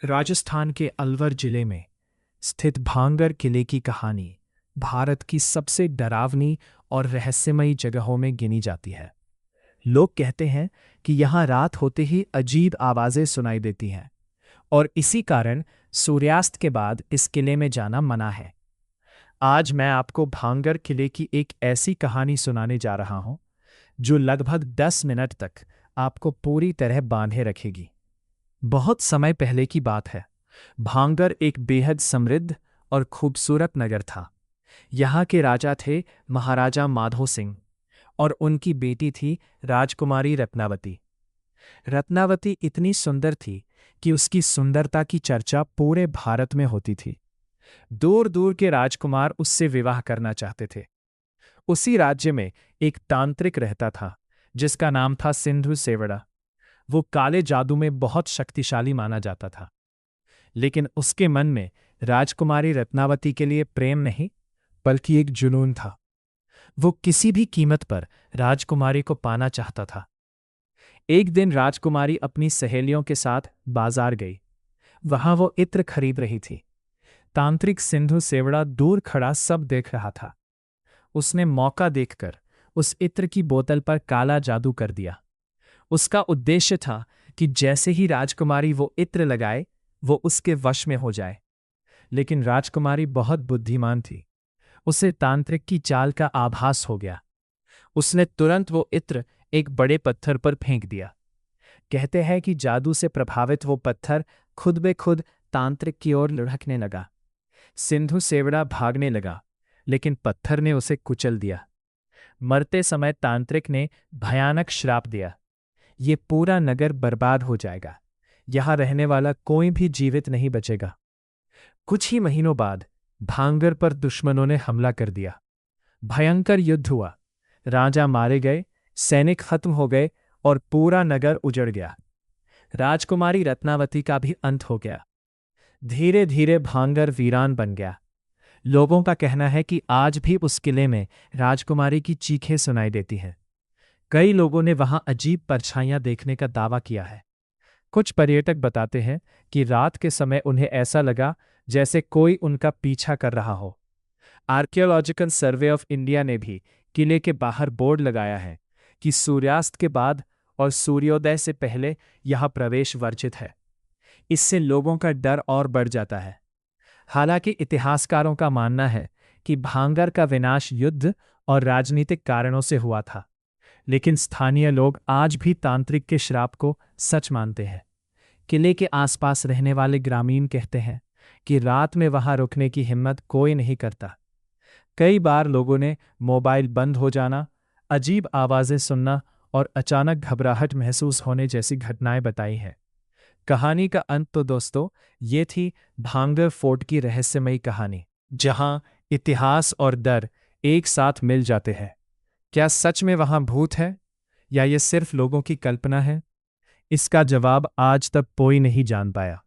राजस्थान के अलवर जिले में स्थित भांगर किले की कहानी भारत की सबसे डरावनी और रहस्यमयी जगहों में गिनी जाती है। लोग कहते हैं कि यहाँ रात होते ही अजीब आवाजें सुनाई देती हैं और इसी कारण सूर्यास्त के बाद इस किले में जाना मना है। आज मैं आपको भांगर किले की एक ऐसी कहानी सुनाने जा रहा हूं जो लगभग 10 मिनट तक आपको पूरी तरह बांधे रखेगी। बहुत समय पहले की बात है। भांगर एक बेहद समृद्ध और खूबसूरत नगर था। यहाँ के राजा थे महाराजा माधो सिंह और उनकी बेटी थी राजकुमारी रत्नावती। रत्नावती इतनी सुंदर थी कि उसकी सुंदरता की चर्चा पूरे भारत में होती थी। दूर दूर के राजकुमार उससे विवाह करना चाहते थे। उसी राज्य में एक तांत्रिक रहता था जिसका नाम था सिंधु सेवड़ा। वो काले जादू में बहुत शक्तिशाली माना जाता था, लेकिन उसके मन में राजकुमारी रत्नावती के लिए प्रेम नहीं बल्कि एक जुनून था। वो किसी भी कीमत पर राजकुमारी को पाना चाहता था। एक दिन राजकुमारी अपनी सहेलियों के साथ बाजार गई। वहां वो इत्र खरीद रही थी। तांत्रिक सिंधु सेवड़ा दूर खड़ा सब देख रहा था। उसने मौका देखकर उस इत्र की बोतल पर काला जादू कर दिया। उसका उद्देश्य था कि जैसे ही राजकुमारी वो इत्र लगाए वो उसके वश में हो जाए। लेकिन राजकुमारी बहुत बुद्धिमान थी। उसे तांत्रिक की चाल का आभास हो गया। उसने तुरंत वो इत्र एक बड़े पत्थर पर फेंक दिया। कहते हैं कि जादू से प्रभावित वो पत्थर खुद ब खुद तांत्रिक की ओर लुढ़कने लगा। सिंधु सेवड़ा भागने लगा, लेकिन पत्थर ने उसे कुचल दिया। मरते समय तांत्रिक ने भयानक श्राप दिया, ये पूरा नगर बर्बाद हो जाएगा। यहां रहने वाला कोई भी जीवित नहीं बचेगा। कुछ ही महीनों बाद भांगर पर दुश्मनों ने हमला कर दिया। भयंकर युद्ध हुआ। राजा मारे गए, सैनिक खत्म हो गए और पूरा नगर उजड़ गया। राजकुमारी रत्नावती का भी अंत हो गया। धीरे धीरे भांगर वीरान बन गया। लोगों का कहना है कि आज भी उस किले में राजकुमारी की चीखें सुनाई देती हैं। कई लोगों ने वहां अजीब परछाइयां देखने का दावा किया है। कुछ पर्यटक बताते हैं कि रात के समय उन्हें ऐसा लगा जैसे कोई उनका पीछा कर रहा हो। आर्कियोलॉजिकल सर्वे ऑफ इंडिया ने भी किले के बाहर बोर्ड लगाया है कि सूर्यास्त के बाद और सूर्योदय से पहले यह प्रवेश वर्जित है। इससे लोगों का डर और बढ़ जाता है। हालांकि इतिहासकारों का मानना है कि भांगर का विनाश युद्ध और राजनीतिक कारणों से हुआ था, लेकिन स्थानीय लोग आज भी तांत्रिक के श्राप को सच मानते हैं। किले के आसपास रहने वाले ग्रामीण कहते हैं कि रात में वहां रुकने की हिम्मत कोई नहीं करता। कई बार लोगों ने मोबाइल बंद हो जाना, अजीब आवाजें सुनना और अचानक घबराहट महसूस होने जैसी घटनाएं बताई हैं। कहानी का अंत तो दोस्तों ये थी भांगर फोर्ट की रहस्यमयी कहानी, जहां इतिहास और डर एक साथ मिल जाते हैं। क्या सच में वहां भूत है या ये सिर्फ लोगों की कल्पना है? इसका जवाब आज तक कोई नहीं जान पाया।